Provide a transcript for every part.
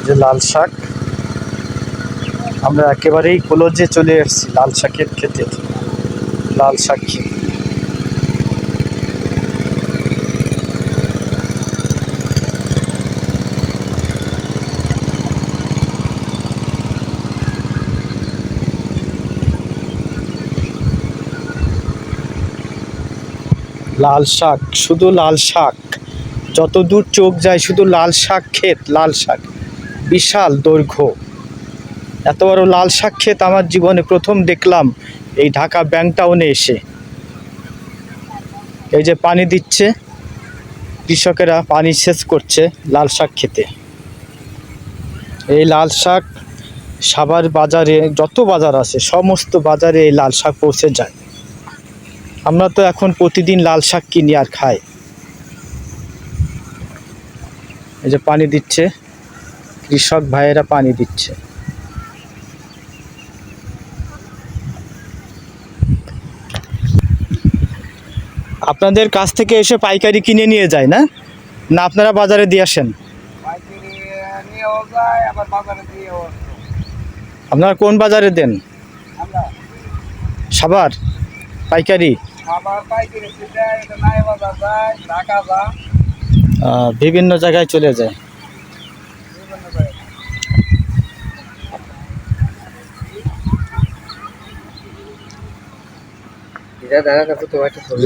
যে লাল শাক, আমরা একেবারেই ক্লোজে চলে এসেছি লাল শাকের ক্ষেতে। লাল শাক ক্ষেত, লাল শাক, শুধু লাল শাক, যত দূর চোখ যায় শুধু লাল শাক ক্ষেত, লাল শাক, বিশাল দৈর্ঘ্য। এত বড় লাল শাক ক্ষেত আমার জীবনে প্রথম দেখলাম এই ঢাকা ব্যাংক টাউনে এসে। এই যে পানি দিচ্ছে, কৃষকেরা পানি সেচ করছে লাল শাক খেতে। এই লাল শাক সাভার বাজারে, যত বাজার আছে সমস্ত বাজারে এই লাল শাক পৌঁছে যায়। আমরা তো এখন প্রতিদিন লাল শাক কিনি আর খাই। এই যে পানি দিচ্ছে, কৃষক ভাইয়েরা পানি দিচ্ছে। আপনাদের কাছ থেকে এসে পাইকারি কিনে নিয়ে যায় না, না আপনারা বাজারে দিয়ে আসেন? আপনারা কোন বাজারে দেন? সাভার পাইকারি। বিভিন্ন জায়গায় চলে যায়।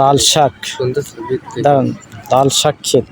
লাল শাক, দারুন লাল শাক ক্ষেত।